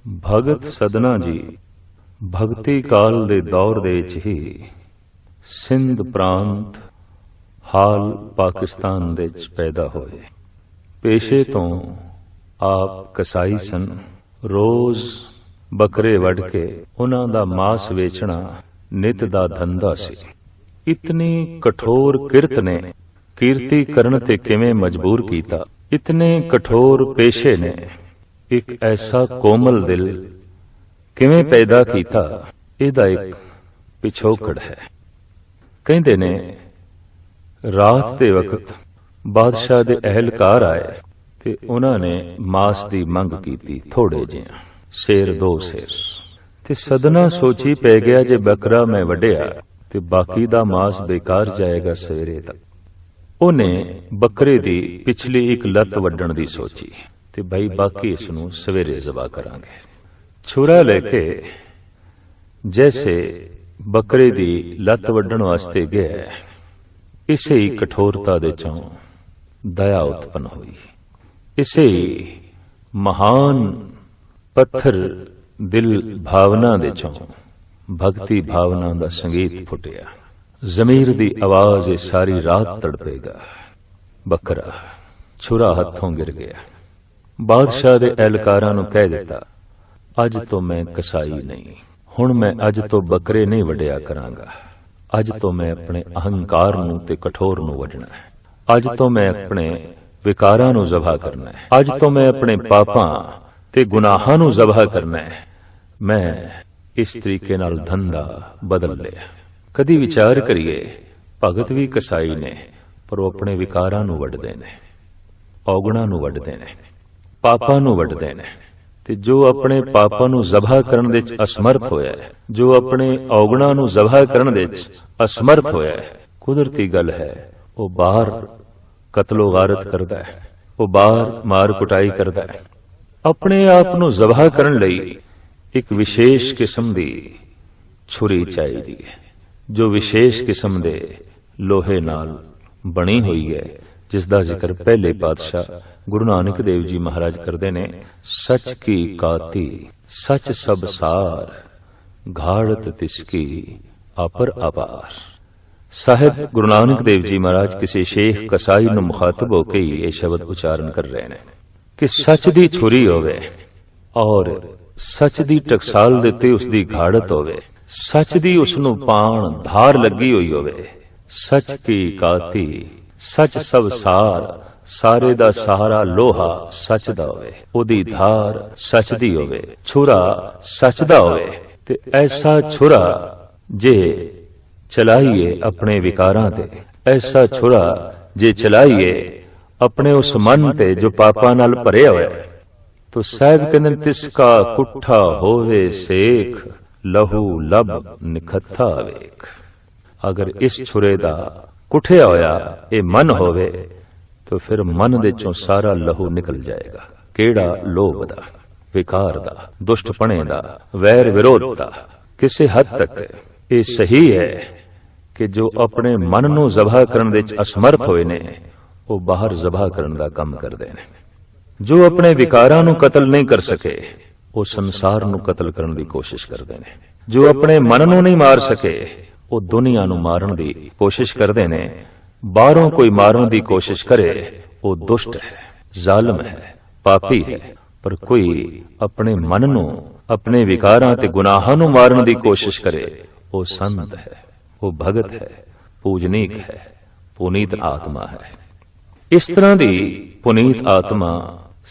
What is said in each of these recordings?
ਭਗਤ ਸਦਨਾ ਜੀ ਭਗਤੀ ਕਾਲ ਦੇ ਦੌਰ ਦੇ ਵਿੱਚ ਹੀ ਸਿੰਧ ਪ੍ਰਾਂਤ ਹਾਲ ਪਾਕਿਸਤਾਨ ਦੇ ਵਿੱਚ ਪੈਦਾ ਹੋਏ। ਪੇਸ਼ੇ ਤੋਂ ਆਪ ਕਸਾਈ ਸਨ। ਰੋਜ਼ ਬੱਕਰੇ ਵੱਢ ਕੇ ਉਹਨਾਂ ਦਾ ਮਾਸ ਵੇਚਣਾ ਨਿਤ ਦਾ ਧੰਦਾ ਸੀ। ਇਤਨੀ ਕਠੋਰ ਕਿਰਤ ਨੇ ਕੀਰਤੀ ਕਰਨ ਤੇ ਕਿਵੇਂ ਮਜਬੂਰ ਕੀਤਾ। ਇਤਨੇ ਕਠੋਰ ਪੇਸ਼ੇ ਨੇ ਇੱਕ ਐਸਾ ਕੋਮਲ ਦਿਲ ਕਿਵੇਂ ਪੈਦਾ ਕੀਤਾ। ਇਹਦਾ ਇੱਕ ਪਿਛੋਕੜ ਹੈ। ਕਹਿੰਦੇ ਨੇ ਰਾਤ ਦੇ ਵਕਤ ਬਾਦਸ਼ਾਹ ਦੇ ਅਹਿਲਕਾਰ ਆਏ ਤੇ ਉਹਨਾਂ ਨੇ ਮਾਸ ਦੀ ਮੰਗ ਕੀਤੀ, ਥੋੜੇ ਜਿਹਾ ਸ਼ੇਰ, 2 ਸ਼ੇਰ। ਤੇ ਸਦਨਾ ਸੋਚੀ ਪੈ ਗਿਆ, ਜੇ ਬੱਕਰਾ ਮੈਂ ਵੱਢਿਆ ਤੇ ਬਾਕੀ ਦਾ ਮਾਸ ਬੇਕਾਰ ਜਾਏਗਾ ਸਵੇਰੇ ਤੱਕ। ਉਹਨੇ ਬੱਕਰੇ ਦੀ ਪਿਛਲੀ ਇੱਕ ਲੱਤ ਵੱਢਣ ਦੀ ਸੋਚੀ ਤੇ ਬਈ ਬਾਕੀ ਇਸ ਨੂੰ ਸਵੇਰੇ ਜ਼ਬਾ ਕਰਾਂਗੇ। ਛੁਰਾ ਲੈ ਕੇ ਜੈਸੇ ਬੱਕਰੇ ਦੀ ਲੱਤ ਵੱਢਣ ਵਾਸਤੇ ਗਿਆ, ਇਸੇ ਹੀ ਕਠੋਰਤਾ ਦੇ ਚੋਂ ਦਇਆ ਉਤਪੰਨ ਹੋਈ। ਇਸੇ ਹੀ ਮਹਾਨ ਪੱਥਰ ਦਿਲ ਭਾਵਨਾ ਦੇ ਚੋਂ ਭਗਤੀ ਭਾਵਨਾ ਦਾ ਸੰਗੀਤ ਫੁੱਟਿਆ। ਜ਼ਮੀਰ ਦੀ ਆਵਾਜ਼ ਇਹ ਸਾਰੀ ਰਾਤ ਤੜਪੇਗਾ। ਬੱਕਰਾ ਛੁਰਾ ਹੱਥੋਂ ਗਿਰ ਗਿਆ। ਬਾਦਸ਼ਾਹ ਦੇ ਅਹਿਲਕਾਰਾਂ ਨੂੰ ਕਹਿ ਦਿੱਤਾ, ਅੱਜ ਤੋਂ ਮੈਂ ਕਸਾਈ ਨਹੀਂ, ਹੁਣ ਮੈਂ ਅੱਜ ਤੋਂ ਬੱਕਰੇ ਨਹੀਂ ਵੱਢਿਆ ਕਰਾਂਗਾ। ਅੱਜ ਤੋਂ ਮੈਂ ਆਪਣੇ ਅਹੰਕਾਰ ਨੂੰ ਤੇ ਕਠੋਰ ਨੂੰ ਵੱਢਣਾ ਹੈ। ਅੱਜ ਤੋਂ ਮੈਂ ਆਪਣੇ ਵਿਕਾਰਾਂ ਨੂੰ ਜ਼ਬਾ ਕਰਨਾ ਹੈ। ਅੱਜ ਤੋਂ ਮੈਂ ਆਪਣੇ ਪਾਪਾਂ ਤੇ ਗੁਨਾਹਾਂ ਨੂੰ ਜ਼ਬਾ ਕਰਨਾ ਹੈ। ਮੈਂ ਇਸ ਤਰੀਕੇ ਨਾਲ ਧੰਦਾ ਬਦਲ ਲਿਆ। ਕਦੀ ਵਿਚਾਰ ਕਰੀਏ, ਭਗਤ ਵੀ ਕਸਾਈ ਨੇ ਪਰ ਉਹ ਆਪਣੇ ਵਿਕਾਰਾਂ ਨੂੰ ਵੱਢਦੇ ਨੇ, ਔਗਣਾਂ ਨੂੰ ਵੱਢਦੇ ਨੇ, ਪਾਪਾਂ ਨੂੰ ਵੱਢਦੇ ਨੇ। ਤੇ ਜੋ ਆਪਣੇ ਪਾਪਾਂ ਨੂੰ ਜ਼ਬਾ ਕਰਨ ਦੇ ਵਿੱਚ ਅਸਮਰਥ ਹੋਇਆ ਹੈ, ਜੋ ਆਪਣੇ ਔਗਣਾਂ ਨੂੰ ਜ਼ਬਾ ਕਰਨ ਦੇ ਵਿੱਚ ਅਸਮਰਥ ਹੋਇਆ ਹੈ, ਕੁਦਰਤੀ ਗੱਲ ਹੈ ਉਹ ਬਾਹਰ ਕਤਲੋ ਗਾਰਤ ਕਰਦਾ ਹੈ, ਉਹ ਬਾਹਰ ਮਾਰ ਕੁਟਾਈ ਕਰਦਾ ਹੈ। ਆਪਣੇ ਆਪ ਨੂੰ ਜ਼ਬਾ ਕਰਨ ਲਈ ਇੱਕ ਵਿਸ਼ੇਸ਼ ਕਿਸਮ ਦੀ ਛੁਰੀ ਚਾਹੀਦੀ ਹੈ, ਜੋ ਵਿਸ਼ੇਸ਼ ਕਿਸਮ ਦੇ ਲੋਹੇ ਨਾਲ ਬਣੀ ਹੋਈ ਹੈ, ਜਿਸ ਦਾ ਜ਼ਿਕਰ ਪਹਿਲੇ ਪਾਤਸ਼ਾਹ ਗੁਰੂ ਨਾਨਕ ਦੇਵ ਜੀ ਮਹਾਰਾਜ ਕਰਦੇ ਨੇ। ਸੱਚ ਕੀ ਕਾਤੀ ਸੱਚ ਸਭ ਸਾਰ, ਘਾੜਤ ਤਿਸਕੀ ਅਪਰ ਅਪਾਰ। ਸਾਹਿਬ ਗੁਰੂ ਨਾਨਕ ਦੇਵ ਜੀ ਮਹਾਰਾਜ ਕਿਸੇ ਸ਼ੇਖ ਕਸਾਈ ਨੂੰ ਮੁਖਾਤਬ ਹੋ ਕੇ ਇਹ ਸ਼ਬਦ ਉਚਾਰਨ ਕਰ ਰਹੇ ਨੇ ਕਿ ਸੱਚ ਦੀ ਛੁਰੀ ਹੋਵੇ ਔਰ ਸੱਚ ਦੀ ਟਕਸਾਲ ਦੇ ਉੱਤੇ ਉਸ ਦੀ ਘਾੜਤ ਹੋਵੇ, ਸੱਚ ਦੀ ਉਸ ਨੂੰ ਪਾਣ ਧਾਰ ਲੱਗੀ ਹੋਈ ਹੋਵੇ। ਸੱਚ ਕੀ ਕਾਤੀ ਸੱਚ ਸਭ ਸਾਰ, ਸਾਰੇ ਦਾ ਸਹਾਰਾ ਲੋਹਾ ਸੱਚ ਦਾ ਹੋਵੇ, ਉਹਦੀ ਧਾਰ ਸੱਚ ਦੀ ਹੋਵੇ, ਛੁਰਾ ਸੱਚ ਦਾ ਹੋਵੇ। ਤੇ ਐਸਾ ਛੁਰਾ ਜੇ ਚਲਾਈਏ ਆਪਣੇ ਵਿਕਾਰਾਂ ਤੇ, ਐਸਾ ਛੁਰਾ ਜੇ ਚਲਾਈਏ ਆਪਣੇ ਉਸ ਮਨ ਤੇ ਜੋ ਪਾਪਾਂ ਨਾਲ ਭਰਿਆ ਹੋਇਆ, ਤੋ ਸਾਹਿਬ ਕਹਿੰਦੇ ਤਿਸਕਾ ਕੁੱਠਾ ਹੋਵੇ ਸੇਖ, ਲਹੂ ਲਬ ਨਿਖੱਥਾ ਵੇਖ। ਅਗਰ ਇਸ ਛੁਰੇ ਦਾ ਕੁੱਠਿਆ ਹੋਇਆ ਇਹ ਮਨ ਹੋਵੇ तो फिर मन दे चों सारा लहू निकल जाएगा। केड़ा लोभ दा, विकार दा, दुष्टपणे दा, वैर विरोध दा। किसी हद तक ये सही है कि जो अपने मन नू ज़बा करन दे असमर्थ होए ने, वो बाहर ज़बा करन दा काम करदे ने। जो अपने विकारां नू कतल नहीं कर सके, वो संसार नू कतल करन दी कोशिश करदे ने। जो अपने मन नू नहीं मार सके, वो दुनिया नू मारन दी कोशिश करदे ने। बाहरों कोई मारने की कोशिश करे वो दुष्ट है, जालिम है, पापी है। पर कोई अपने मन नू, अपने विकारां ते गुनाहां नू मारने की कोशिश करे वो संत है, वो भगत है, पूजनीक है, पुनीत आत्मा है। इस तरह की पुनीत आत्मा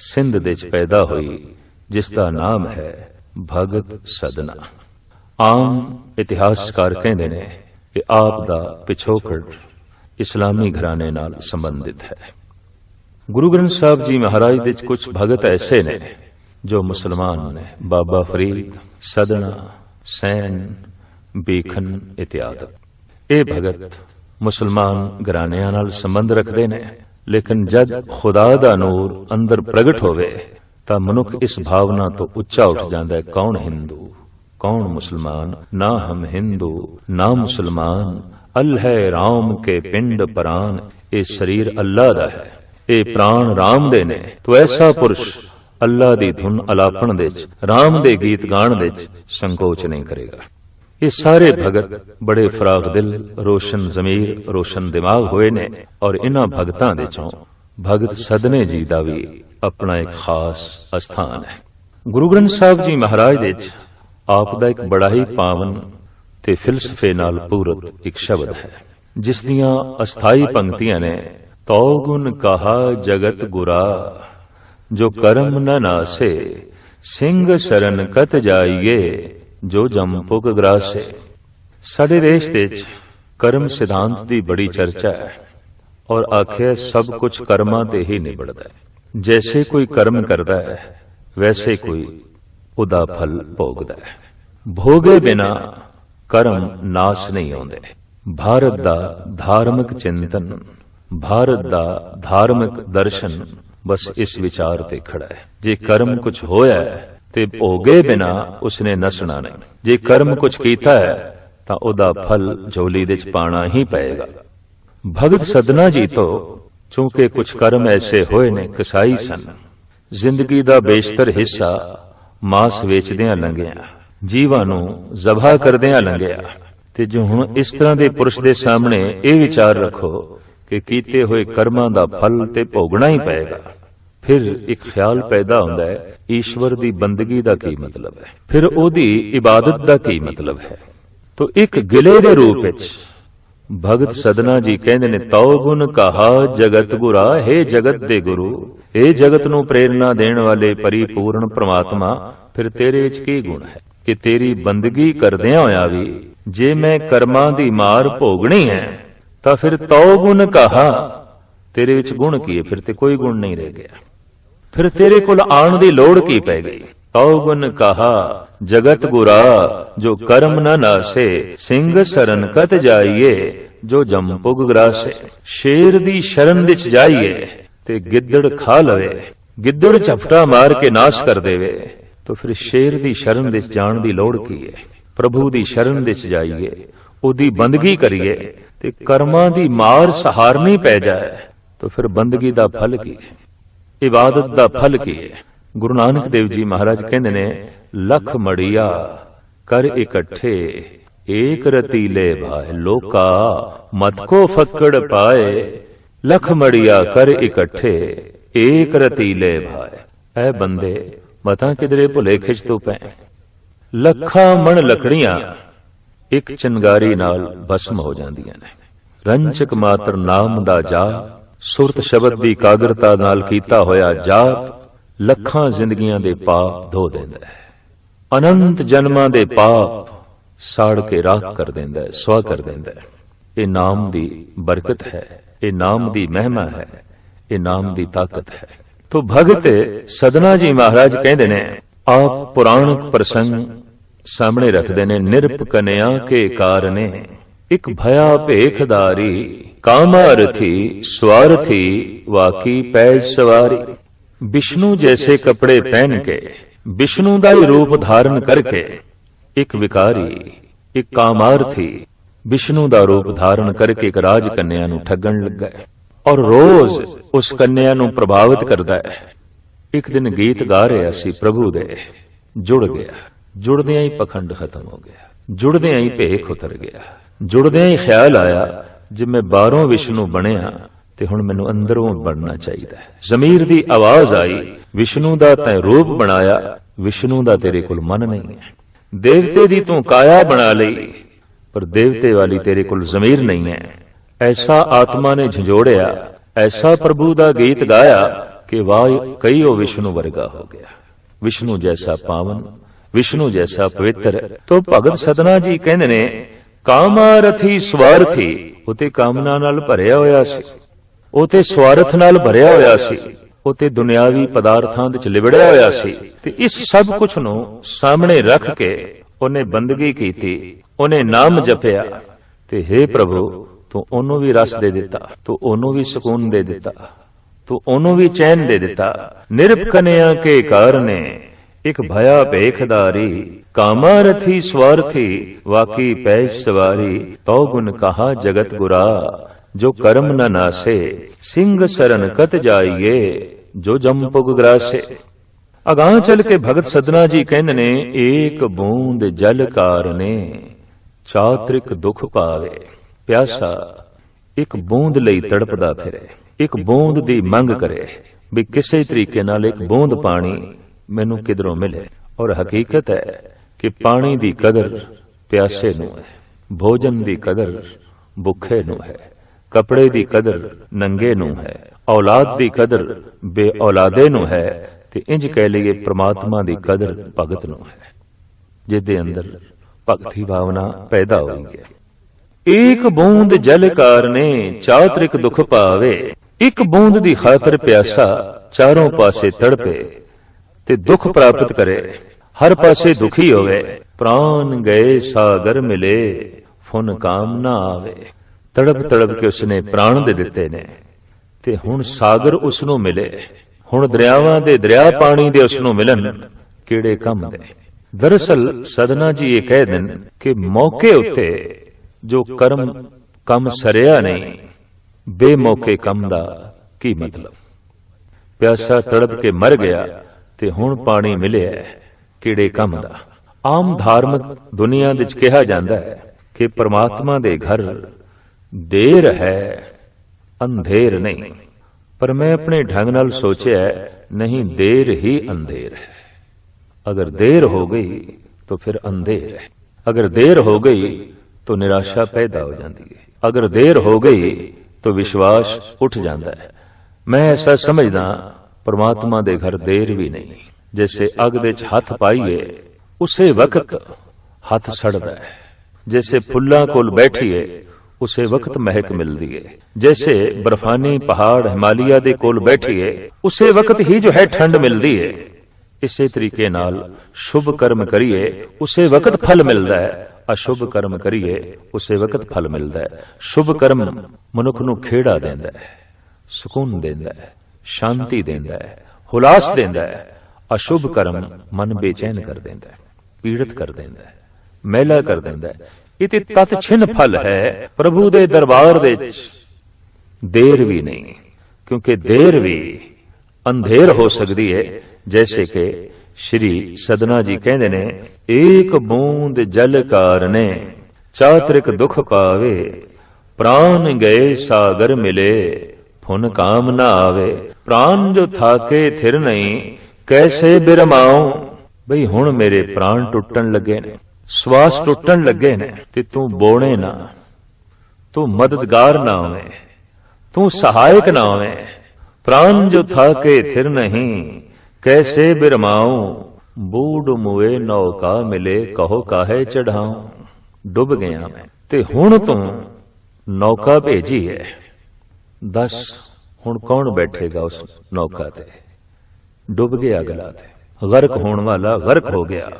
सिंध दे च पैदा हुई, जिसका नाम है भगत सदना। आम इतिहासकार कहते ने कि आप दा पिछोकड़ इस्लामी घराने नाल संबंधित है। गुरु ग्रंथ साहब जी महाराज दे कुछ भगत ऐसे ने जो मुसलमान ने, बाबा फरीद, सदना, सैन, बीखन इत्यादि। ये भगत मुसलमान घरानियां नाल संबंध रखते ने, लेकिन जब खुदा दा नूर अंदर प्रगट होवे तां मनुख इस भावना तो उच्चा उठ जाता है, कौन हिंदू कौन मुसलमान, ना हम हिंदू ना मुसलमान, अल है राम के पिंड प्राण। ये शरीर अल्लाह दा है, ये प्राण राम दे ने। तो ऐसा पुरुष ਅੱਲਾ ਦੀ ਧੁਨ ਅਲਾਪਣ ਦੇ ਵਿੱਚ, ਰਾਮ ਦੇ ਗੀਤ ਗਾਣ ਦੇ ਵਿੱਚ ਸੰਕੋਚ ਨਹੀਂ ਕਰੇਗਾ। ਇਹ ਸਾਰੇ ਭਗਤ ਬੜੇ ਫਰਾਗ ਦਿਲ, ਰੋਸ਼ਨ ਜ਼ਮੀਰ, ਰੋਸ਼ਨ ਦਿਮਾਗ ਹੋਏ ਨੇ ਔਰ ਇਹਨਾਂ ਭਗਤਾਂ ਦੇ ਚੋਂ ਭਗਤ ਸਦਨੇ ਜੀ ਦਾ ਵੀ ਆਪਣਾ ਇੱਕ ਖਾਸ ਅਸਥਾਨ ਹੈ। ਗੁਰੂ ਗ੍ਰੰਥ ਸਾਹਿਬ ਜੀ ਮਹਾਰਾਜ ਦੇ ਵਿੱਚ ਆਪ ਦਾ ਇੱਕ ਬੜਾ ਹੀ ਪਾਵਨ ਤੇ ਫਿਲਸਫੇ ਨਾਲ ਪੂਰਤ ਇੱਕ ਸ਼ਬਦ ਹੈ, ਜਿਸ ਦੀਆਂ ਅਸਥਾਈ ਪੰਕਤੀਆਂ ਨੇ, ਤੋ ਗੁਣ ਕਹਾ ਜਗਤ ਗੁਰਾ, ਜੋ ਕਰਮ ਨ ਨਾਸੇ, ਸਿੰਘ ਸਰਨ ਕਤ ਜਾਈਏ, ਜੋ ਜੰਪੁਕ ਗਰਾਸੇ। ਸਾਡੇ ਦੇਸ਼ ਦੇ ਵਿੱਚ ਕਰਮ ਸਿਧਾਂਤ ਦੀ ਬੜੀ ਚਰਚਾ ਹੈ ਔਰ ਆਖਿਆ ਸਭ ਕੁਝ ਕਰਮਾਂ ਤੇ ਹੀ ਨਿਬੜਦਾ ਹੈ। ਜੈਸੇ ਕੋਈ ਕਰਮ ਕਰਦਾ ਹੈ ਵੈਸੇ ਕੋਈ ਉਹਦਾ ਫਲ ਭੋਗਦਾ ਹੈ। ਭੋਗੇ ਬਿਨਾ ਕਰਮ ਨਾਸ ਨਹੀਂ ਆਉਂਦੇ। ਭਾਰਤ ਦਾ ਧਾਰਮਿਕ ਚਿੰਤਨ, ਭਾਰਤ ਦਾ ਧਾਰਮਿਕ ਦਰਸ਼ਨ ਬਸ ਇਸ ਵਿਚਾਰ ਤੇ ਖੜਾ ਹੈ। ਜੇ ਕਰਮ ਕੁਝ ਹੋਇਆ ਹੈ ਤੇ ਭੋਗੇ ਬਿਨਾ ਉਸਨੇ ਨਸਣਾ ਨਹੀਂ। ਜੇ ਕਰਮ ਕੁਝ ਕੀਤਾ ਹੈ ਤਾਂ ਉਹਦਾ ਫਲ ਝੋਲੀ ਦੇ ਚ ਪਾਣਾ ਹੀ ਪਏਗਾ। ਭਗਤ ਸਦਨਾ ਜੀ ਤੋਂ ਚੂੰਕਿ ਕੁਝ ਕਰਮ ਐਸੇ ਹੋਏ ਨੇ, ਕਸਾਈ ਸਨ, ਜ਼ਿੰਦਗੀ ਦਾ ਬੇਸ਼ਤਰ ਹਿੱਸਾ ਮਾਸ ਵੇਚਦਿਆਂ ਲੰਘਿਆ, ਜੀਵਾਂ ਨੂੰ ਜ਼ਬਾ ਕਰਦਿਆਂ ਲੰਘਿਆ। ਤੇ ਜੋ ਹੁਣ ਇਸ ਤਰ੍ਹਾਂ ਦੇ ਪੁਰਸ਼ ਦੇ ਸਾਹਮਣੇ ਇਹ ਵਿਚਾਰ ਰੱਖੋ ਕਿ ਕੀਤੇ ਹੋਏ ਕਰਮਾਂ ਦਾ ਫਲ ਤੇ ਭੋਗਣਾ ਹੀ ਪਏਗਾ, ਫਿਰ ਇੱਕ ਖਿਆਲ ਪੈਦਾ ਹੁੰਦਾ ਹੈ, ਈਸ਼ਵਰ ਦੀ ਬੰਦਗੀ ਦਾ ਕੀ ਮਤਲਬ ਹੈ, ਫਿਰ ਉਹਦੀ ਇਬਾਦਤ ਦਾ ਕੀ ਮਤਲਬ ਹੈ। ਤੋ ਇੱਕ ਗਿਲੇ ਦੇ ਰੂਪ ਵਿੱਚ ਭਗਤ ਸਦਨਾ ਜੀ ਕਹਿੰਦੇ ਨੇ, ਤਉ ਗੁਣ ਕਹਾ ਜਗਤ ਗੁਰਾ, ਹੈ ਜਗਤ ਦੇ ਗੁਰੂ, ਇਹ ਜਗਤ ਨੂੰ ਪ੍ਰੇਰਣਾ ਦੇਣ ਵਾਲੇ ਪਰਿਪੂਰਨ ਪ੍ਰਮਾਤਮਾ, ਫਿਰ ਤੇਰੇ ਵਿੱਚ ਕੀ ਗੁਣ ਹੈ ਕਿ ਤੇਰੀ ਬੰਦਗੀ ਕਰਦਿਆਂ ਹੋਇਆ ਵੀ ਜੇ ਮੈਂ ਕਰਮਾਂ ਦੀ ਮਾਰ ਭੋਗਣੀ ਹੈ ਤਾਂ ਫਿਰ ਤਉ ਗੁਣ ਕਹਾ, ਤੇਰੇ ਵਿੱਚ ਗੁਣ ਕੀ ਹੈ? ਫਿਰ ਤੇ ਕੋਈ ਗੁਣ ਨਹੀਂ ਰਹਿ ਗਿਆ, ਫਿਰ ਤੇਰੇ ਕੋਲ ਆਉਣ ਦੀ ਲੋੜ ਕੀ ਪੈ ਗਈ? ਤਉ ਗੁਣ ਕਹਾ ਜਗਤ ਗੁਰਾ, ਜੋ ਕਰਮ ਨ ਨਾਸੇ, ਸਿੰਘ ਸਰਨ ਕਤ ਜਾਈਏ, ਜੋ ਜੰਪੁਗ ਗਰਾਸੇ। ਸ਼ੇਰ ਦੀ ਸ਼ਰਨ ਵਿੱਚ ਜਾਈਏ ਤੇ ਗਿੱਦੜ ਖਾ ਲਵੇ, ਗਿੱਦੜ ਝਪਟਾ ਮਾਰ ਕੇ ਨਾਸ਼ ਕਰ ਦੇਵੇ, ਤਾਂ ਫਿਰ ਸ਼ੇਰ ਦੀ ਸ਼ਰਨ ਵਿੱਚ ਜਾਣ ਦੀ ਲੋੜ ਕੀ ਹੈ? ਪ੍ਰਭੂ ਦੀ ਸ਼ਰਨ ਵਿੱਚ ਜਾਈਏ, ਉਹਦੀ ਬੰਦਗੀ ਕਰੀਏ ਤੇ ਕਰਮਾਂ ਦੀ ਮਾਰ ਸਹਾਰਨੀ ਪੈ ਜਾਏ ਤਾਂ ਫਿਰ ਬੰਦਗੀ ਦਾ ਫਲ ਕੀ ਹੈ? ਇਬਾਦਤ ਦਾ ਫਲ ਕੀ ਹੈ? ਗੁਰੂ ਨਾਨਕ ਦੇਵ ਜੀ ਮਹਾਰਾਜ ਕਹਿੰਦੇ ਨੇ, ਲੱਖ ਮੜੀਆ ਕਰ ਇਕੱਠੇ, ਏਕ ਰਤੀਲੇ ਭਾਏ, ਲੋਕਾ ਮਤ ਕੋ ਫੱਕੜ ਪਾਏ। ਲੱਖ ਮੜੀਆ ਕਰ ਇਕੱਠੇ, ਏਕ ਰਤੀਲੇ ਭਾਏ। ਐ ਬੰਦੇ ਮਤਾਂ ਕਿਧਰੇ ਭੁਲੇਖੇ ਚ ਤੋਂ ਪੈ। ਲੱਖਾਂ ਮਣ ਲੱਕੜੀਆਂ ਇੱਕ ਚਿੰਗਾਰੀ ਨਾਲ ਭਸਮ ਹੋ ਜਾਂਦੀਆਂ ਨੇ। ਰੰਚਕ ਮਾਤਰ ਨਾਮ ਦਾ ਜਾਪ, ਸੁਰਤ ਸ਼ਬਦ ਦੀ ਕਾਗਰਤਾ ਨਾਲ ਕੀਤਾ ਹੋਇਆ ਜਾਪ ਲੱਖਾਂ ਜ਼ਿੰਦਗੀਆਂ ਦੇ ਪਾਪ ਧੋ ਦਿੰਦਾ ਹੈ, ਅਨੰਤ ਜਨਮਾਂ ਦੇ ਪਾਪ ਸਾੜ ਕੇ ਰਾਖ ਕਰ ਦਿੰਦਾ ਹੈ, ਸਵਾ ਕਰ ਦਿੰਦਾ ਹੈ। ਇਹ ਨਾਮ ਦੀ ਬਰਕਤ ਹੈ, ਇਹ ਨਾਮ ਦੀ ਮਹਿਮਾ ਹੈ, ਇਹ ਨਾਮ ਦੀ ਤਾਕਤ ਹੈ। ਤੋ ਭਗਤ ਸਦਨਾ ਜੀ ਮਹਾਰਾਜ ਕਹਿੰਦੇ ਨੇ, ਆਪ ਪੁਰਾਣਕ ਪ੍ਰਸੰਗ ਸਾਹਮਣੇ ਰੱਖਦੇ ਨੇ। ਨਿਰਪ ਕਨਿਆ ਕੇ ਕਾਰਨੇ, ਇੱਕ ਭਇਆ ਭੇਖਦਾਰੀ, ਕਾਮਾਰਥੀ ਸਵਾਰਥੀ, ਵਾਕੀ ਪੈਜ ਸਵਾਰੀ। ਵਿਸ਼ਨੂੰ ਜੈਸੇ ਕਪੜੇ ਪਹਿਨ ਕੇ, ਵਿਸ਼ਨੂੰ ਦਾ ਹੀ ਰੂਪ ਧਾਰਨ ਕਰਕੇ ਇੱਕ ਵਿਕਾਰੀ, ਇੱਕ ਕਾਮਾਰਥੀ ਵਿਸ਼ਨੂੰ ਦਾ ਰੂਪ ਧਾਰਨ ਕਰਕੇ ਇੱਕ ਰਾਜ ਕੰਨਿਆ ਨੂੰ ਠੱਗਣ ਲੱਗਾ ਹੈ ਔਰ ਰੋਜ਼ ਉਸ ਕੰਨਿਆ ਨੂੰ ਪ੍ਰਭਾਵਿਤ ਕਰਦਾ ਹੈ। ਇੱਕ ਦਿਨ ਗੀਤ ਗਾ ਰਿਹਾ ਸੀ ਪ੍ਰਭੂ ਦੇ, ਜੁੜ ਗਿਆ, ਜੁੜਦਿਆਂ ਹੀ ਪਖੰਡ ਖਤਮ ਹੋ ਗਿਆ, ਜੁੜਦਿਆਂ ਹੀ ਭੇਖ ਉਤਰ ਗਿਆ, ਜੁੜਦਿਆਂ ਹੀ ਖਿਆਲ ਆਇਆ ਜੇ ਮੈਂ ਬਾਹਰੋਂ ਵਿਸ਼ਨੂੰ ਬਣਿਆ ਤੇ ਹੁਣ ਮੈਨੂੰ ਅੰਦਰੋਂ ਬਣਨਾ ਚਾਹੀਦਾ ਹੈ। ਜ਼ਮੀਰ ਦੀ ਆਵਾਜ਼ ਆਈ, ਵਿਸ਼ਨੂੰ ਦਾ ਤੈਂ ਰੂਪ ਬਣਾਇਆ, ਵਿਸ਼ਨੂੰ ਦਾ ਤੇਰੇ ਕੋਲ ਮਨ ਨਹੀਂ ਹੈ। ਦੇਵਤੇ ਦੀ ਤੂੰ ਕਾਇਆ ਬਣਾ ਲਈ, ਪਰ ਦੇਵਤੇ ਵਾਲੀ ਤੇਰੇ ਕੋਲ ਜ਼ਮੀਰ ਨਹੀਂ ਹੈ। ਐਸਾ ਆਤਮਾ ਨੇ ਝੰਜੋੜਿਆ, ਐਸਾ ਪ੍ਰਭੂ ਦਾ ਗੀਤ ਗਾਇਆ ਕਿ ਵਾਹ ਕਈ ਉਹ ਵਿਸ਼ਨੂੰ ਵਰਗਾ ਹੋ ਗਿਆ, ਵਿਸ਼ਨੂੰ ਜੈਸਾ ਪਾਵਨ, ਵਿਸ਼ਨੂੰ ਜੈਸਾ ਪਵਿੱਤਰ। ਤੋ ਭਗਤ ਸਦਨਾ ਜੀ ਕਹਿੰਦੇ ਨੇ, ਕਾਮਾਰਥੀ ਸਵਾਰਥੀ, ਉਹ ਤੇ ਕਾਮਨਾ ਨਾਲ ਭਰਿਆ ਹੋਇਆ ਸੀ, ਉਹ ਤੇ ਸਵਾਰਥ ਨਾਲ ਭਰਿਆ ਹੋਇਆ ਸੀ, ਉਹ ਤੇ ਦੁਨਿਆਵੀ ਪਦਾਰਥਾਂ ਵਿੱਚ ਲਿਬੜਿਆ ਹੋਇਆ ਸੀ। ਤੇ ਇਸ ਸਭ ਕੁਝ ਨੂੰ ਸਾਹਮਣੇ ਰੱਖ ਕੇ ਉਹਨੇ ਬੰਦਗੀ ਕੀਤੀ, ਉਹਨੇ ਨਾਮ ਜਪਿਆ ਤੇ ਹੇ ਪ੍ਰਭੂ ਤੂੰ ਉਹਨੂੰ ਵੀ ਰਸ ਦੇ ਦਿੱਤਾ, ਤੂੰ ਉਹਨੂੰ ਵੀ ਸਕੂਨ ਦੇ ਦਿੱਤਾ, ਤੂੰ ਉਹਨੂੰ ਵੀ ਚੈਨ ਦੇ ਦਿੱਤਾ। ਨਿਰਪ ਕਨਿਆ ਕੇ ਕਾਰਨੇ, ਇੱਕ ਭਇਆ ਭੇਖਦਾਰੀ, ਕਾਮਾਰਥੀ ਸਵਾਰਥੀ, ਵਾਕੀ ਪੈਜ ਸਵਾਰੀ। ਤਉ ਗੁਣ ਕਹਾ ਜਗਤ ਗੁਰਾ, ਜੋ ਕਰਮ ਨ ਨਾਸੇ, ਸਿੰਘ ਸਰਨ ਕਤ ਜਾਈਏ, ਜੋ ਜੰਪੁਗ ਗਰਾਸੇ। ਅਗਾਂਹ ਚਲ ਕੇ ਭਗਤ ਸਦਨਾ ਜੀ ਕਹਿੰਦੇ ਨੇ, ਏਕ ਬੂੰਦ ਜਲ ਕਾਰਨੇ ਚਾਤ੍ਰਿਕ ਦੁਖ ਪਾਵੇ। ਪਿਆਸਾ ਇੱਕ ਬੂੰਦ ਲਈ ਤੜਪਦਾ ਫਿਰੇ, ਇੱਕ ਬੂੰਦ ਦੀ ਮੰਗ ਕਰੇ ਵੀ ਕਿਸੇ ਤਰੀਕੇ ਨਾਲ ਇੱਕ ਬੂੰਦ ਪਾਣੀ ਮੈਨੂੰ ਕਿਧਰੋਂ ਮਿਲੇ। ਔਰ ਹਕੀਕਤ ਹੈ ਕਿ ਪਾਣੀ ਦੀ ਕਦਰ ਪਿਆਸੇ ਨੂੰ ਹੈ, ਭੋਜਨ ਦੀ ਕਦਰ ਭੁੱਖੇ ਨੂੰ ਹੈ, ਕੱਪੜੇ ਦੀ ਕਦਰ ਨੰਗੇ ਨੂੰ ਹੈ, ਔਲਾਦ ਦੀ ਕਦਰ ਬੇ ਔਲਾਦੇ ਨੂੰ ਹੈ, ਤੇ ਇੰਜ ਕਹਿ ਲਈਏ ਪ੍ਰਮਾਤਮਾ ਦੀ ਕਦਰ ਭਗਤ ਨੂੰ ਹੈ, ਜਿਹਦੇ ਅੰਦਰ ਭਗਤੀ ਭਾਵਨਾ ਪੈਦਾ ਹੋਈ ਹੈ। ਏਕ ਬੂੰਦ ਜਲ ਕਾਰਨੇ ਚਾਤ੍ਰਿਕ ਦੁਖ ਪਾਵੇ। ਇੱਕ ਬੂੰਦ ਦੀ ਖਾਤਰ ਪਿਆਸਾ ਚਾਰੋਂ ਪਾਸੇ ਤੜਪੇ ਤੇ ਦੁੱਖ ਪ੍ਰਾਪਤ ਕਰੇ, ਹਰ ਪਾਸੇ ਦੁਖੀ ਹੋਵੇ। ਪ੍ਰਾਨ ਗਏ ਸਾਗਰ ਮਿਲੇ ਫੁਨ ਕਾਮ ਨਾ ਆਵੇ। ਤੜਪ ਤੜਪ ਕੇ ਉਸਨੇ ਪ੍ਰਾਣ ਦੇ ਦਿੱਤੇ ਨੇ ਤੇ ਹੁਣ ਸਾਗਰ ਉਸ ਨੂੰ ਮਿਲੇ। ਹੁਣ ਦਰਿਆਵਾਂ ਦੇ ਦਰਿਆ ਪਾਣੀ ਦੇ ਉਸ ਨੂੰ ਮਿਲਣ, ਕਿਹੜੇ ਕੰਮ ਦੇ। ਦਰਅਸਲ ਸਦਨਾ ਜੀ ਇਹ ਕਹਿ ਦੇਣ ਕਿ ਮੌਕੇ ਉੱਤੇ ਜੋ ਕੰਮ ਸਰਿਆ ਨਹੀਂ, ਬੇਮੌਕੇ ਕੰਮ ਦਾ ਕੀ ਮਤਲਬ। ਪਿਆਸਾ ਤੜਪ ਕੇ ਮਰ ਗਿਆ ਤੇ ਹੁਣ ਪਾਣੀ ਮਿਲਿਆ, ਕਿਹੜੇ ਕੰਮ ਦਾ। ਆਮ ਧਾਰਮਿਕ ਦੁਨੀਆ ਵਿੱਚ ਕਿਹਾ ਜਾਂਦਾ ਹੈ ਕਿ ਪ੍ਰਮਾਤਮਾ ਦੇ ਘਰ ਦੇਰ ਹੈ, ਅੰਧੇਰ ਨਹੀਂ। ਪਰ ਮੈਂ ਆਪਣੇ ਢੰਗ ਨਾਲ ਸੋਚਿਆ, ਨਹੀਂ, ਦੇਰ ਹੀ ਅੰਧੇਰ ਹੈ। अगर देर हो गई तो फिर अंधेर है, अगर देर हो गई तो निराशा पैदा हो जाती है, अगर देर हो गई तो विश्वास उठ जाता है। मैं ऐसा समझदा परमात्मा दे घर देर भी नहीं। जैसे अग विच हथ पाईए उसे वक्त हथ सड़दा है, जैसे फुल्लां कोल बैठीए उसे वक्त महक मिलदी है, जैसे बर्फानी पहाड़ हिमालय दे कोल बैठीए उसे वक्त ही जो है ठंड मिलदी है। इसे तरीके नाल शुभ कर्म करिए उसे वक्त फल मिलता है, अशुभ कर्म करिए उसे वक्त फल मिलता है। शुभ कर्म मनुख नूं खेड़ा देंदा है, सुकून देंदा है, शांति देंदा है, हुलास देंदा है। अशुभ कर्म मन बेचैन कर देंदा है, पीड़ित कर देंदा है, मैला कर देंदा है। इते तत छिन फल है प्रभु दे दरबार दे विच देर भी नहीं, क्योंकि देर भी अंधेर हो सकती है। जैसे कि श्री सदना जी कहते ने, एक बूंद जल कारने चात्रिक दुख पावे, प्राण गए सागर मिले फुन काम ना आवे। प्राण जो थाके थिर नहीं कैसे बिरमाऊं। बई हुण मेरे प्राण टुटन लगे ने, श्वास टुटन लगे ने, ते तू बोने ना, तू मददगार ना होवे, तू सहायक ना होवे। प्राण जो थाके थिर नहीं कैसे बिरमाऊं, बूढ़ मुए नौका मिले कहो काहे चढ़ाऊं। डुब गया मैं ते हुण तू नौका भेजी है, दस हुण कौन बैठेगा उस नौका ते। डुब गया अगला ते, गर्क होने वाला गर्क हो गया,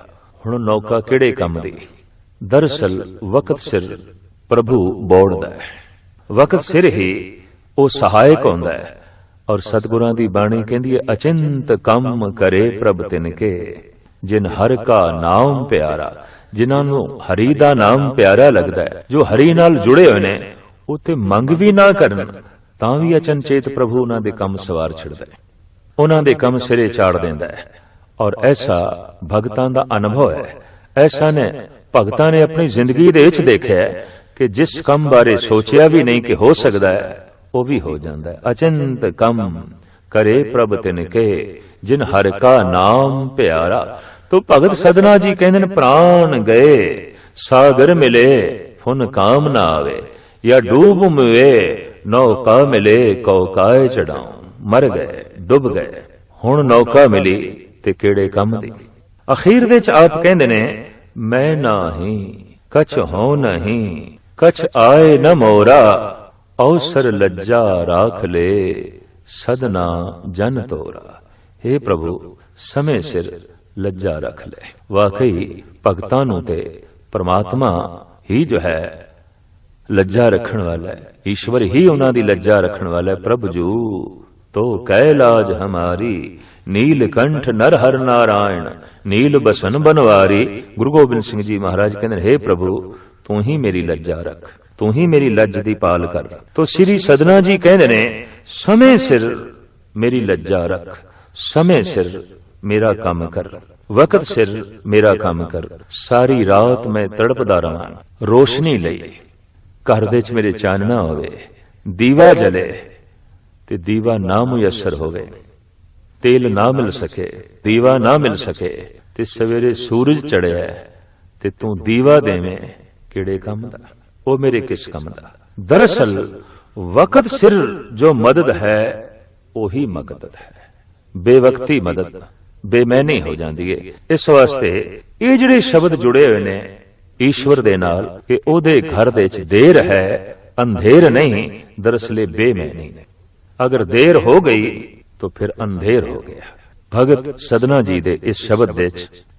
हुण नौका किहड़े काम दी। दरअसल वक्त सिर प्रभु बोड़दा है, वक्त सिर ही वो सहायक होंदा है। और सतगुरां दी बाणी कहंदी है, अचिंत कम करे प्रभ तिनके जिन हर का नाम प्यारा। जिन्हां नूं हरि दा नाम प्यारा लगदा है, जो हरि नाल जुड़े होए ने, उत्ते मंग भी ना करन तां भी अचनचेत प्रभु उन्हां दे काम सवार छड़दा है, उन्हां दे काम सिरे चाड़ देंदा है। और ऐसा भगतां दा अनुभव है, ऐसा ने भगतां ने अपनी जिंदगी दे विच देखिआ कि जिस काम बारे सोचिया भी नहीं कि हो सकदा है वो भी हो जाता है। अचिंत कम करे प्रभ तिनके जिन हर का नाम प्यारा। तो भगत सदना जी कहते प्राण गए सागर मिले फुन काम ना आवे, या डूब मुए नौका मिले कौकाए चढ़ाऊं। मर गए, डुब गए, हुण नौका मिली ते केड़े कम दी। अखीर दे च आप कहते ने, मैं नाही कछ हो नहीं कछ आए न मोरा, अवसर लज्जा राख ले सदना जन तोरा। हे प्रभु समय सिर लज्जा रख ले। वाकई भगतां नूं ते परमात्मा ही जो है लज्जा रखण वाला है, ईश्वर ही उन्हां दी लज्जा रखण वाला है। प्रभु जू तो कैलाज हमारी नीलकंठ नर हर नारायण नील बसन बनवारी। गुरु गोबिंद सिंह जी महाराज कहते हे प्रभु तू ही मेरी लज्जा रख, तू ही मेरी लज्ज दी पाल कर। तो श्री सदना जी कहते ने समय सिर मेरी लज्जा रख, समय सिर मेरा काम कर, वक्त सिर मेरा काम कर। सारी रात मैं तड़पदा रहां रोशनी लई, घर दे च मेरे चानना होवे, दीवा जले ते दीवा ना मुयसर होवे, तेल ना मिल सके, दीवा ना मिल सके, ते सवेरे सूरज चढ़िया ते तू दीवा देवें, किहड़े काम दा, ओ मेरे किस काम दा। दरअसल वक्त सिर जो मदद है ओही मकदद है, बेवक्ती मदद बेमैनी हो जाती है। इस वास्ते ये जिहड़े शब्द जुड़े हुए ने ईश्वर दे नाल कि ओदे घर दे च देर है अंधेर नहीं, दरअसल बेमैनी ने। अगर देर हो गई तो फिर अंधेर हो गया। भगत सदना जी दे इस शब्द दे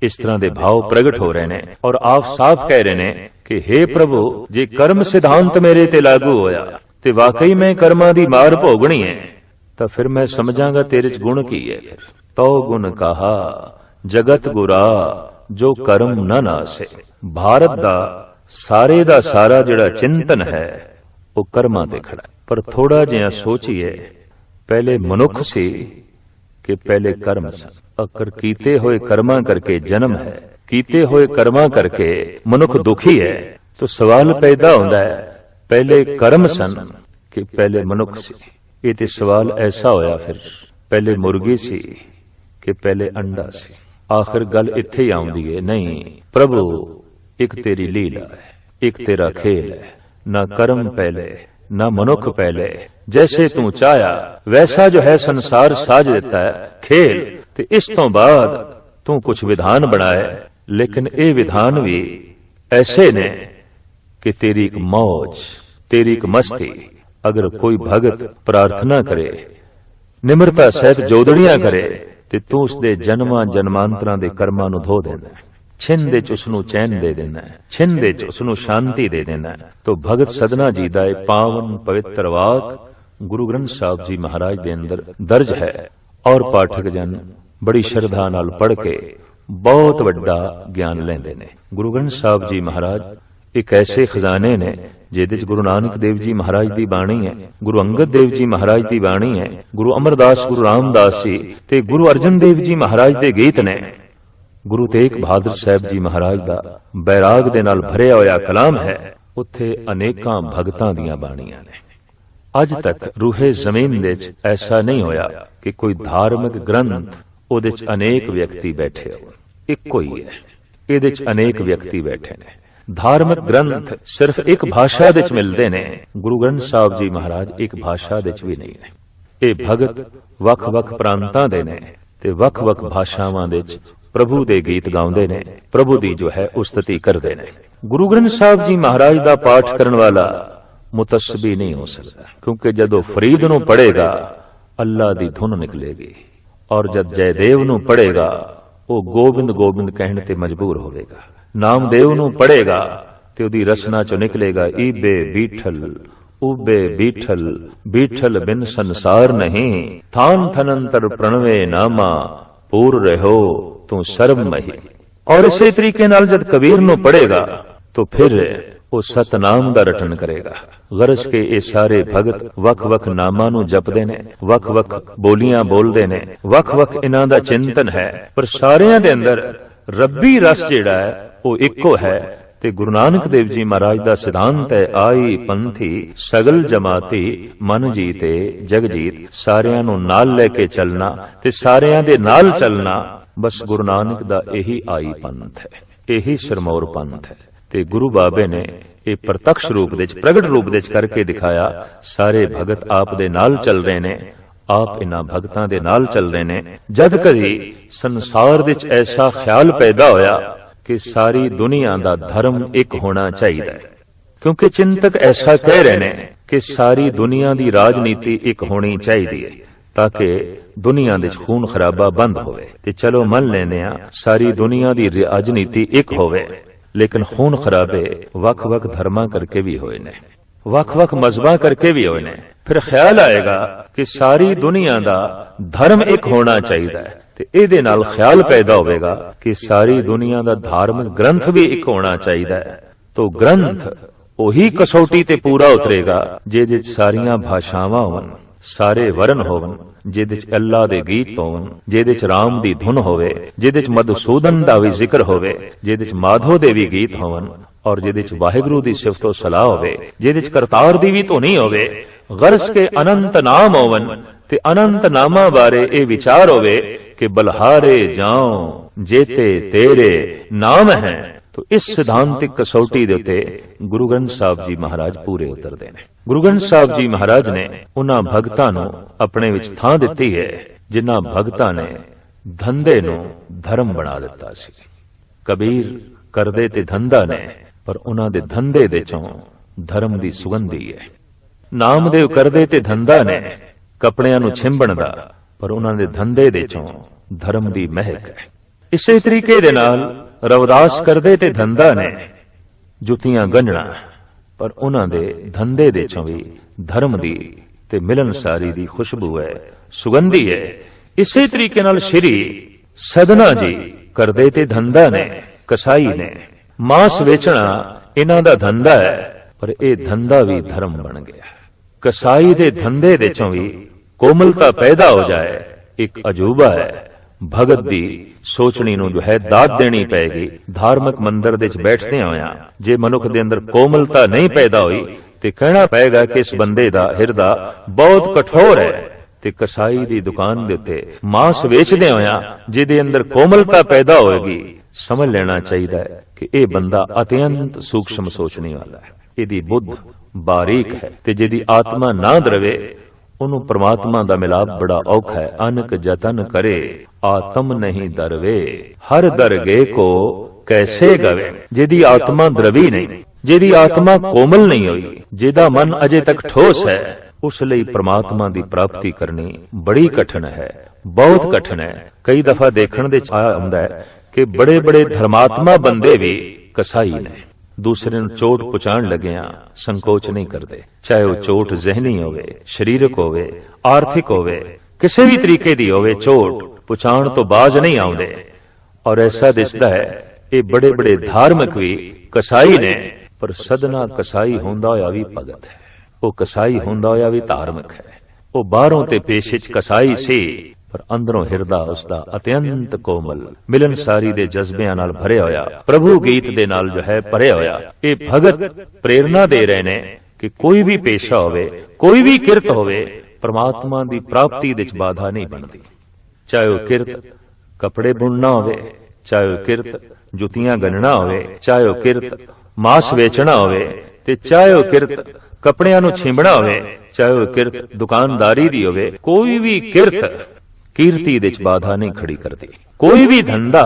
इस तरह दे भाव प्रगट हो रहे ने और आप साफ कह रहे ने कि हे प्रभु, जे कर्म सिद्धांत मेरे ते लागू होया ते वाकई मैं कर्मां दी मार भोगणी है, तो फिर मैं समझांगा तेरे च गुण की है। तो गुण कहा जगत गुरा जो कर्म न नासे। भारत दा सारे सारा जिहड़ा चिंतन है वो कर्मां ते खड़ा है। पर थोड़ा जिहा सोचिए, पहले मनुख सी कि पहले कर्म सन। अकर कीते हुए कर्मा करके जन्म है, कीते हुए कर्मा करके मनुख दुखी है। तो सवाल पैदा होता है पहले कर्म सन कि पहले मनुख सी। ये तो सवाल ऐसा होया फिर पहले मुर्गी सी कि पहले अंडा सी। आखिर गल इत्थे ही आउंदी है, नहीं प्रभु एक तेरी लीला है, एक तेरा खेल है। ना कर्म पहले ना मनुख पहले, जैसे तू चाया वैसा जो है संसार साज देता है खेल। ते इस तो बाद तू कुछ विधान बनाए, लेकिन ये विधान भी ऐसे ने कि तेरी एक मौज, तेरी एक मस्ती। अगर कोई भगत प्रार्थना करे, निम्रता सहित जोदड़ियां करे, ते तू उसदे जन्मां जन्मांतरां दे कर्मां नूं धो देना, छिन दे च उसनूं चैन दे देना, छिन दे च उसनूं शांति दे देना। तो भगत सदना जी दा पावन पवित्र वाक गुरु ग्रंथ साहब जी महाराज दे अंदर दर्ज है और पाठक जन बड़ी श्रद्धा नाल पढ़ के बहुत वड्डा ज्ञान लेंदे ने। गुरु ग्रंथ साहब जी महाराज एक ऐसे खजाने ने जिहदे च गुरु नानक देव जी महाराज दी बाणी है, गुरु अंगद देव जी महाराज दी बाणी है, गुरु अमरदास गुरु रामदास जी ते गुरु अर्जन देव जी महाराज दे गीत ने। गुरु तेग बहादुर साहब जी महाराज दा बैराग दे नाल भरिया होया कलाम है। उत्थे अनेकां भगतां दियां बाणियां ने। अज तक रूहे जमीन दे च ऐसा नहीं होया कि कोई धार्मिक ग्रंथ ओदे च अनेक व्यक्ति बैठे हो, इक्को ही है। इहदे च अनेक व्यक्ति बैठे ने। धार्मिक ग्रंथ सिर्फ एक भाषा दे च मिलदे ने। गुरु ग्रंथ साहब जी महाराज एक भाषा दे च भी नहीं ने। ये भगत वख वख प्रांतां दे ने ते वख वख भाषावां दे च प्रभु दे गीत गाउंदे ने, प्रभु दी जो है उस्तति करदे ने। गुरु ग्रंथ साहब जी महाराज दा पाठ करन वाला मुतस्सबी नहीं हो सकता, क्योंकि जदों फरीद नूं पढ़ेगा अल्लाह दी धुन निकलेगी, और जद जयदेव नूं पढ़ेगा वो गोबिंद गोबिंद कहण ते मजबूर होवेगा। नामदेव नूं पढ़ेगा ते उहदी रसना चों निकलेगा ईबे बीठल उबे बीठल, बीठल बिन संसार नहीं, थान थनंतर प्रणवे नामा, पूर रहो तू सर्व मही। और इसी तरीके नाल जद कबीर नूं पढ़ेगा तो फिर वो सतनाम दा रटन करेगा। गरज के ये सारे भगत वख वख नामां नूं जपदे ने, वख वख बोलियां बोलदे ने, वख वख इन्हां दा चिंतन है, पर सारियां दे अंदर रब्बी रस जिहड़ा है वो इक्को है। ते गुरु नानक देव जी महाराज दा सिद्धांत है आई पंथी सगल जमाती मन जीते जग जीत। सारियां नूं नाल लेके चलना ते सारियां दे नाल चलना, बस गुरु नानक दा यही आई पंथ है, यही सिरमौर पंथ है। ते गुरु बाबे ने ये प्रत्यक्ष रूप दे प्रगट रूप दे करके दिखाया। सारे भगत आप दे नाल चल रहे ने, आप इन्हां भगतां दे नाल चल रहे ने। जद कदी संसार दे ऐसा ख्याल पैदा होया कि सारी दुनिया दा धर्म एक होना चाहिए, क्योंकि चिंतक ऐसा कह रहे ने कि सारी दुनिया दी राजनीति एक होनी चाहिए ताकि दुनिया दे खून खराबा बंद होवे। ते चलो मन लेने सारी दुनिया दी राजनीति एक होवे, लेकिन खून खराबे वख वख धर्मा करके भी होए ने, वख वख मजहबा करके भी होए ने। फिर ख्याल आएगा कि सारी दुनिया दा धर्म एक होना चाहिए, ते इहदे नाल ख्याल पैदा होवेगा कि सारी दुनिया दा धार्मिक ग्रंथ भी एक होना चाहिए। तो ग्रंथ ओही कसौटी ते पूरा उतरेगा जिहदे च सारियां भाषावां होवन, ਸਾਰੇ ਵਰਨ ਹੋਵਨ, ਜਿਹਦੇ ਚ ਅੱਲਾ ਦੇ ਗੀਤ ਹੋਵਨ, ਜਿਹਦੇ ਚ ਰਾਮ ਦੀ ਧੁਨ ਹੋਵੇ, ਜਿਹਦੇ ਚ ਮਧੂਸੂਦਨ ਦਾ ਵੀ ਜ਼ਿਕਰ ਹੋਵੇ, ਜਿਹਦੇ ਚ ਮਾਧੋ ਦੇ ਵੀ ਗੀਤ ਹੋਵਨ, ਔਰ ਜਿਹਦੇ ਚ ਵਾਹਿਗੁਰੂ ਦੀ ਸਿਫਤੋ ਸਲਾਹ ਹੋਵੇ, ਜਿਹਦੇ ਚ ਕਰਤਾਰ ਦੀ ਵੀ ਧੁਨੀ ਹੋਵੇ, ਗਰਸ ਕੇ ਅਨੰਤ ਨਾਮ ਹੋਵਨ, ਤੇ ਅਨੰਤ ਨਾਮਾਂ ਬਾਰੇ ਇਹ ਵਿਚਾਰ ਹੋਵੇ ਕਿ ਬਲਹਾਰੇ ਜਾਉ ਜੇਤੇ ਤੇਰੇ ਨਾਮ ਹੈ। ਤੋ ਇਸ ਸਿਧਾਂਤਿਕ ਕਸੌਟੀ ਦੇ ਉੱਤੇ ਗੁਰੂ ਗ੍ਰੰਥ ਸਾਹਿਬ ਜੀ ਮਹਾਰਾਜ ਪੂਰੇ ਉਤਰਦੇ ਨੇ। ਗੁਰੂ ਗ੍ਰੰਥ ਸਾਹਿਬ ਜੀ ਮਹਾਰਾਜ ਨੇ ਉਹਨਾਂ ਭਗਤਾਂ ਨੂੰ ਆਪਣੇ ਵਿੱਚ ਥਾਂ ਦਿੱਤੀ ਹੈ ਜਿਨ੍ਹਾਂ ਭਗਤਾਂ ਨੇ ਧੰਦੇ ਨੂੰ ਧਰਮ ਬਣਾ ਦਿੱਤਾ ਸੀ। ਕਬੀਰ ਕਰਦੇ ਤੇ ਧੰਦਾ ਨੇ, ਪਰ ਉਹਨਾਂ ਦੇ ਧੰਦੇ ਦੇ ਚੋਂ ਧਰਮ ਦੀ ਸੁਗੰਧੀ ਹੈ। ਨਾਮਦੇਵ ਕਰਦੇ ਤੇ ਧੰਦਾ ਨੇ ਕੱਪੜਿਆਂ ਨੂੰ ਛਿੰਬਣ ਦਾ, ਪਰ ਉਹਨਾਂ ਦੇ ਧੰਦੇ ਦੇ ਚੋਂ ਧਰਮ ਦੀ ਮਹਿਕ ਹੈ। ਇਸੇ ਤਰੀਕੇ ਦੇ ਨਾਲ ਰਵਿਦਾਸ ਕਰਦੇ ਤੇ ਧੰਦਾ ਨੇ ਜੁੱਤੀਆਂ ਗੰਢਣਾ, ਪਰ ਉਹਨਾਂ ਦੇ ਧੰਦੇ ਦੇ ਚੋਂ ਵੀ ਧਰਮ ਦੀ ਤੇ ਮਿਲਨਸਾਰੀ ਦੀ ਖੁਸ਼ਬੂ ਹੈ, ਸੁਗੰਧੀ ਹੈ। ਇਸੇ ਤਰੀਕੇ ਨਾਲ ਸ਼੍ਰੀ ਸਦਨਾ ਜੀ ਕਰਦੇ ਤੇ ਧੰਦਾ ਨੇ, ਕਸਾਈ ਨੇ, ਮਾਸ ਵੇਚਣਾ ਇਹਨਾਂ ਦਾ ਧੰਦਾ ਹੈ, ਪਰ ਇਹ ਧੰਦਾ ਵੀ ਧਰਮ ਬਣ ਗਿਆ। ਕਸਾਈ ਦੇ ਧੰਦੇ ਦੇ ਚੋਂ ਵੀ ਕੋਮਲਤਾ ਪੈਦਾ ਹੋ ਜਾਏ, ਇੱਕ ਅਜੂਬਾ ਹੈ। ਭਗਤ ਦੀ ਸੋਚਣੀ ਨੂੰ ਜੋ ਹੈ ਦਾਤ ਦੇਣੀ ਪਏਗੀ। ਧਾਰਮਿਕ ਮੰਦਰ ਦੇ ਵਿੱਚ ਬੈਠਦੇ ਹੋਇਆ ਜੇ ਮਨੁੱਖ ਦੇ ਅੰਦਰ ਕੋਮਲਤਾ ਨਹੀਂ ਪੈਦਾ ਹੋਈ ਤੇ ਕਹਿਣਾ ਪਏਗਾ ਕਿ ਇਸ ਬੰਦੇ ਦਾ ਹਿਰਦਾ ਬਹੁਤ ਕਠੋਰ ਹੈ। ਤੇ ਕਸਾਈ ਦੀ ਦੁਕਾਨ ਦੇ ਉੱਤੇ ਮਾਸ ਵੇਚਦੇ ਹੋਇਆ ਜਿਹਦੇ ਅੰਦਰ ਕੋਮਲਤਾ ਪੈਦਾ ਹੋਏਗੀ, ਸਮਝ ਲੈਣਾ ਚਾਹੀਦਾ ਹੈ ਕਿ ਇਹ ਬੰਦਾ ਅਤਿਅੰਤ ਸੂਖਸ਼ਮ ਸੋਚਣੀ ਵਾਲਾ ਹੈ, ਇਹਦੀ ਬੁੱਧ ਬਾਰੀਕ ਹੈ। ਤੇ ਜਿਹਦੀ ਆਤਮਾ ਨਾ ਦਰਵੇ ਉਹਨੂੰ ਪ੍ਰਮਾਤਮਾ ਦਾ ਮਿਲਾਪ ਬੜਾ ਔਖਾ ਹੈ। ਅਨਕ ਜਤਨ ਕਰੇ ਆਤਮ ਨਹੀਂ ਦਰਵੇ, ਹਰ ਦਰਗੇ ਕੋ ਕੈਸੇ ਗਵੇ। ਜਿਹਦੀ ਆਤਮਾ ਦਰਵੀ ਨਹੀਂ, ਜਿਹਦੀ ਆਤਮਾ ਕੋਮਲ ਨਹੀਂ ਹੋਈ, ਜਿਹਦਾ ਮਨ ਅਜੇ ਤੱਕ ਠੋਸ ਹੈ, ਉਸ ਲਈ ਪ੍ਰਮਾਤਮਾ ਦੀ ਪ੍ਰਾਪਤੀ ਕਰਨੀ ਬੜੀ ਕਠਿਨ ਹੈ, ਬਹੁਤ ਕਠਿਨ ਹੈ। ਕਈ ਦਫਾ ਦੇਖਣ ਦੇ ਆਇਆ ਹੁੰਦਾ ਹੈ ਕਿ ਬੜੇ ਬੜੇ ਧਰਮਾਤਮਾ ਬੰਦੇ ਵੀ ਕਸਾਈ ਨੇ। ਦੂਸਰੇ ਨੂੰ ਚੋਟ ਪਹੁੰਚਾਉਣ ਲੱਗਿਆਂ ਸੰਕੋਚ ਨਹੀਂ ਕਰਦੇ, ਚਾਹੇ ਉਹ ਚੋਟ ਜ਼ਿਹਨੀ ਹੋਵੇ, ਸਰੀਰਕ ਹੋਵੇ, ਆਰਥਿਕ ਹੋਵੇ, ਕਿਸੇ ਵੀ ਤਰੀਕੇ ਦੀ ਹੋਵੇ, ਚੋਟ ਪਹੁੰਚਾਉਣ ਤੋਂ ਬਾਜ਼ ਨਹੀਂ ਆਉਂਦੇ। ਔਰ ਐਸਾ ਦਿਸਦਾ ਹੈ ਇਹ ਬੜੇ ਬੜੇ ਧਾਰਮਿਕ ਵੀ ਕਸਾਈ ਨੇ, ਪਰ ਸਦਨਾ ਕਸਾਈ ਹੁੰਦਾ ਹੋਇਆ ਵੀ ਭਗਤ ਹੈ, ਉਹ ਕਸਾਈ ਹੁੰਦਾ ਹੋਇਆ ਵੀ ਧਾਰਮਿਕ ਹੈ। ਉਹ ਬਾਹਰੋਂ ਤੇ ਪੇਸ਼ੇ ਚ ਕਸਾਈ ਸੀ, ਪਰ ਅੰਦਰੋਂ ਹਿਰਦਾ ਉਸਦਾ ਅਤਿਅੰਤ ਕੋਮਲ, ਮਿਲਨਸਾਰੀ ਦੇ ਜਜ਼ਬਿਆਂ ਨਾਲ ਭਰਿਆ ਹੋਇਆ, ਪ੍ਰਭੂ ਗੀਤ ਦੇ ਨਾਲ ਜੋ ਹੈ ਭਰਿਆ ਹੋਇਆ। ਇਹ ਭਗਤ ਪ੍ਰੇਰਣਾ ਦੇ ਰਹੇ ਨੇ ਕਿ ਕੋਈ ਵੀ ਪੇਸ਼ਾ ਹੋਵੇ, ਕੋਈ ਵੀ ਕਿਰਤ ਹੋਵੇ, ਪ੍ਰਮਾਤਮਾ ਦੀ ਪ੍ਰਾਪਤੀ ਦੇ ਵਿੱਚ ਬਾਧਾ ਨਹੀਂ ਬਣਦੀ। ਚਾਹੇ ਉਹ ਕਿਰਤ ਕੱਪੜੇ ਬੁਣਨਾ ਹੋਵੇ, ਚਾਹੇ ਉਹ ਕਿਰਤ ਜੁੱਤੀਆਂ ਗੰਢਣਾ ਹੋਵੇ, ਚਾਹੇ ਉਹ ਕਿਰਤ ਮਾਸ ਵੇਚਣਾ ਹੋਵੇ, ਤੇ ਚਾਹੇ ਉਹ ਕਿਰਤ ਕੱਪੜਿਆਂ ਨੂੰ ਛਿੰਬਣਾ ਹੋਵੇ, ਚਾਹੇ ਉਹ ਕਿਰਤ ਦੁਕਾਨਦਾਰੀ ਦੀ ਹੋਵੇ, ਕੋਈ ਵੀ ਕਿਰਤ ਕੀਰਤੀ ਦੇ ਚ ਬਾਧਾ ਨਹੀਂ ਖੜੀ ਕਰਦੀ। ਕੋਈ ਵੀ ਧੰਦਾ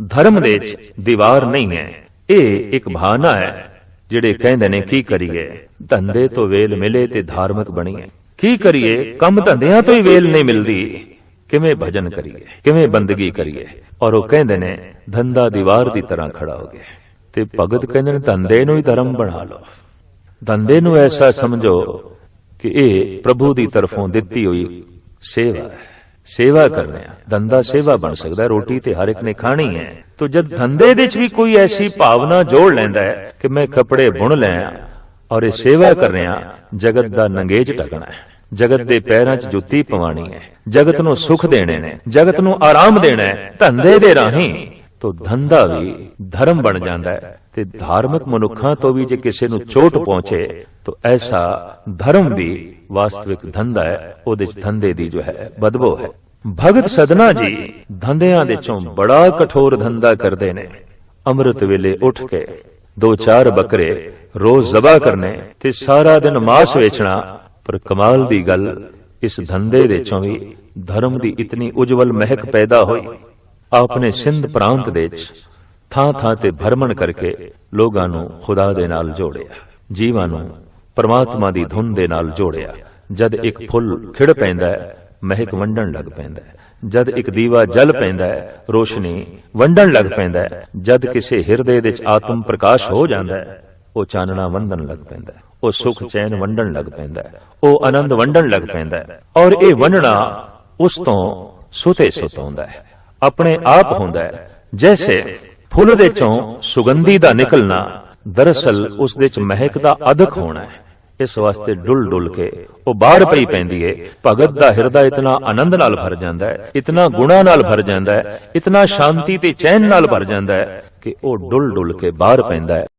ਧਰਮ ਦੇ ਚ ਦੀਵਾਰ ਨਹੀਂ ਹੈ। ਇਹ ਇੱਕ ਬਹਾਨਾ ਹੈ। ਜਿਹੜੇ ਕਹਿੰਦੇ ਨੇ ਕੀ ਕਰੀਏ, ਧੰਦੇ ਤੋਂ ਵੇਲ ਮਿਲੇ ਤੇ ਧਾਰਮਿਕ ਬਣੀਏ। ਕੀ ਕਰੀਏ, ਕੰਮ ਧੰਦਿਆਂ ਤੋਂ ਹੀ ਵੇਲ ਨਹੀਂ ਮਿਲਦੀ, ਕਿਵੇਂ ਭਜਨ ਕਰੀਏ, ਕਿਵੇਂ ਬੰਦਗੀ ਕਰੀਏ। ਔਰ ਉਹ ਕਹਿੰਦੇ ਨੇ ਧੰਦਾ ਦੀਵਾਰ ਦੀ ਤਰ੍ਹਾਂ ਖੜਾ ਹੋ ਗਿਆ। ਤੇ ਭਗਤ ਕਹਿੰਦੇ ਨੇ ਧੰਦੇ ਨੂੰ ਹੀ ਧਰਮ ਬਣਾ ਲਓ। ਧੰਦੇ ਨੂੰ ਐਸਾ ਸਮਝੋ ਕਿ ਇਹ ਪ੍ਰਭੂ ਦੀ ਤਰਫੋਂ ਦਿੱਤੀ ਹੋਈ ਸੇਵਾ ਹੈ। ਸੇਵਾ ਕਰਨੇ ਆ, ਧੰਦਾ ਸੇਵਾ ਬਣ ਸਕਦਾ। ਰੋਟੀ ਤੇ ਹਰ ਇੱਕ ਨੇ ਖਾਣੀ ਹੈ। ਤੋ ਜਦ ਧੰਦੇ ਦੇ ਵਿੱਚ ਵੀ ਕੋਈ ਐਸੀ ਭਾਵਨਾ ਜੋੜ ਲੈਂਦਾ ਹੈ ਕਿ ਮੈਂ ਕੱਪੜੇ ਬੁਣ ਲਿਆ ਔਰ ਇਹ ਸੇਵਾ ਕਰ ਰਿਹਾ, ਜਗਤ ਦਾ ਨੰਗੇਜ ਢਕਣਾ ਹੈ, ਜਗਤ ਦੇ ਪੈਰਾਂ 'ਚ ਜੁੱਤੀ ਪਵਾਣੀ ਹੈ, ਜਗਤ ਨੂੰ ਸੁੱਖ ਦੇਣੇ ਨੇ, ਜਗਤ ਨੂੰ ਆਰਾਮ ਦੇਣਾ ਹੈ ਧੰਦੇ ਦੇ ਰਾਹੀਂ, ਤੋ ਧੰਦਾ ਵੀ ਧਰਮ ਬਣ ਜਾਂਦਾ ਹੈ। ਤੇ ਧਾਰਮਿਕ ਮਨੁੱਖਾਂ ਤੋਂ ਵੀ ਜੇ ਕਿਸੇ ਨੂੰ ਚੋਟ ਪਹੁੰਚੇ ਤੋ ਐਸਾ ਧਰਮ ਵੀ ਵਾਸਤਵਿਕ ਧੰਦਾ ਹੈ, ਉਹਦੇ 'ਚ ਧੰਦੇ ਦੀ ਜੋ ਹੈ ਬਦਬੂ ਹੈ। ਭਗਤ ਸਦਨਾ ਜੀ ਧੰਦਿਆਂ ਦੇ ਚੋਂ ਬੜਾ ਕਠੋਰ ਧੰਦਾ ਕਰਦੇ ਨੇ। ਅੰਮ੍ਰਿਤ ਵੇਲੇ ਉੱਠ ਕੇ 2-4 ਬੱਕਰੇ ਰੋਜ਼ ਜ਼ਬਾ ਕਰਨੇ ਤੇ ਸਾਰਾ ਦਿਨ ਮਾਸ ਵੇਚਣਾ। ਪਰ ਕਮਾਲ ਦੀ ਗੱਲ, ਇਸ ਧੰਦੇ ਦੇ ਚੋਂ ਵੀ ਧਰਮ ਦੀ ਇਤਨੀ ਉਜਵਲ ਮਹਿਕ ਪੈਦਾ ਹੋਈ। ਆਪਨੇ ਸਿੰਧ ਪ੍ਰਾਂਤ ਦੇ ਵਿੱਚ ਥਾਂ ਥਾਂ ਤੇ ਭਰਮਣ ਕਰਕੇ ਲੋਕਾਂ ਨੂੰ ਖੁਦਾ ਦੇ ਨਾਲ ਜੋੜਿਆ, ਜੀਵਾਂ ਨੂੰ ਪਰਮਾਤਮਾ ਦੀ ਧੁਨ ਦੇ ਨਾਲ ਜੋੜਿਆ। ਜਦ ਇੱਕ ਫੁੱਲ ਖਿੜ ਪੈਂਦਾ ਹੈ, ਮਹਿਕ ਵੰਡਣ ਲੱਗ ਪੈਂਦਾ ਹੈ। ਜਦ ਇੱਕ ਦੀਵਾ ਜਲ ਪੈਂਦਾ ਹੈ, ਰੋਸ਼ਨੀ ਵੰਡਣ ਲੱਗ ਪੈਂਦਾ ਹੈ। ਜਦ ਕਿਸੇ ਹਿਰਦੇ ਵਿੱਚ ਆਤਮ ਪ੍ਰਕਾਸ਼ ਹੋ ਜਾਂਦਾ ਹੈ, ਉਹ ਚਾਨਣਾ ਵੰਡਣ ਲੱਗ ਪੈਂਦਾ ਹੈ, ਉਹ ਸੁਖ ਚੈਨ ਵੰਡਣ ਲੱਗ ਪੈਂਦਾ ਹੈ, ਉਹ ਆਨੰਦ ਵੰਡਣ ਲੱਗ ਪੈਂਦਾ ਹੈ। ਔਰ ਇਹ ਵੰਡਣਾ ਉਸ ਤੋਂ ਸੁਤੇ ਸੁਤ ਹੁੰਦਾ ਹੈ, ਆਪਣੇ ਆਪ ਹੁੰਦਾ ਹੈ। ਜੈਸੇ ਫੁੱਲ ਦੇ ਚੋਂ ਸੁਗੰਧੀ ਦਾ ਨਿਕਲਣਾ, ਦਰਅਸਲ ਉਸ ਦੇ ਚ ਮਹਿਕ ਦਾ ਅਧਕ ਹੋਣਾ ਹੈ। ਇਸ ਵਾਸਤੇ ਡੁੱਲ ਡੁੱਲ ਕੇ ਉਹ ਬਾਹਰ ਪਈ ਪੈਂਦੀ ਏ। ਭਗਤ ਦਾ ਹਿਰਦਾ ਇਤਨਾ ਆਨੰਦ ਨਾਲ ਭਰ ਜਾਂਦਾ ਹੈ, ਇਤਨਾ ਗੁਣਾ ਨਾਲ ਭਰ ਜਾਂਦਾ ਹੈ, ਇਤਨਾ ਸ਼ਾਂਤੀ ਤੇ ਚੈਨ ਨਾਲ ਭਰ ਜਾਂਦਾ ਹੈ ਕਿ ਉਹ ਡੁੱਲ ਡੁੱਲ ਕੇ ਬਾਹਰ ਪੈਂਦਾ ਹੈ।